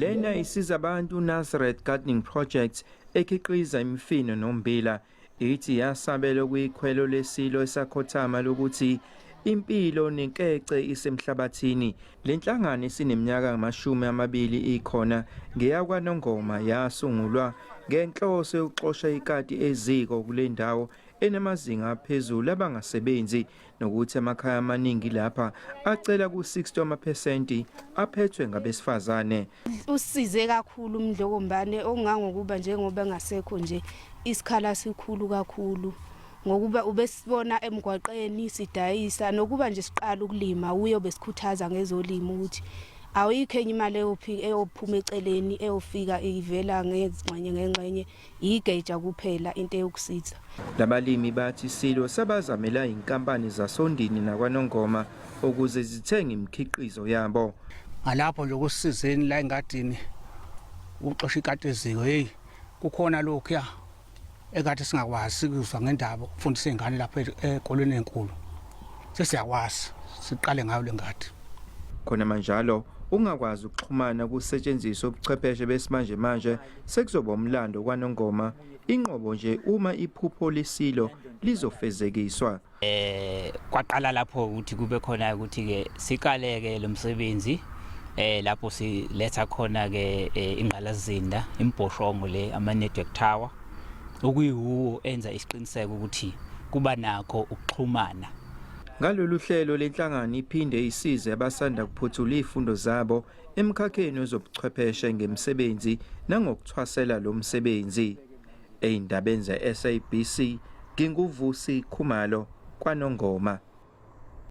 Lena isiza abantu Nazareth Gardening Project ekhiqiza imifino nommbila. Ithi yasabela kuyikhwelo leSilo esakhothama lokuthi impilo nenkece isemhlabathini. Lenhlangano sineminyaka ngamashumi 20 ikhona ngeyakwaNongoma yasungulwa ngenhloso yokuxosha ikati eziko kule ndawo enamazinga aphezulu abangasebenzi nokuthi amakhaya amaningi lapha acela ku-60% aphethwe ngabesifazane. Usize kakhulu umdlokombane ongangokuba njengoba ngasekho nje isikhala sikhulu kakhulu ngokuba ubesibona emgwaqeni sidayisa nokuba nje siqala ukulima uyo besikhuthaza ngezolimo ukuthi awuyikho enye imali eyophuma eceleni eyofika ivela ngengxenye igeja kuphela into yokusiza. Labalimi bathi Isilo sabazamela inkampani zasondini nakwaNongoma ukuze zithenge imikhiqizo yabo. Ngalapho nje kusizeni la engadini uxosha ikati eziko kukhona lokhu ekade singakwazi sikuzwa ngendaba ukufundisa izingane lapha ekolweni enkulu. Sesiyakwazi siqale ngayo lengadi. Khona manjalo ungakwazi ukuxhumana kusetshenziswa ubuchwepheshe besimanje manje sekuzoba umlando kwaNongoma inqobo nje uma iphupho leSilo lizofezekiswa. Kwaqala lapho ukuthi kube khona ukuthi ke sikaleke lo msebenzi lapho siletha khona ke ingqalazinda imbhoshongo le ama network tower okuyiwo enza isiqiniseko ukuthi kuba nakho ukuxhumana. Ngalolu hlelo lenhlangano iphinde isize abasanda kuphuthula izifundo zabo emkhakheni wezobuchwepheshe ngemisebenzi nangokuthwasela lo msebenzi. Eyindabeni ze SABC nginguvusi Khumalo kwaNongoma.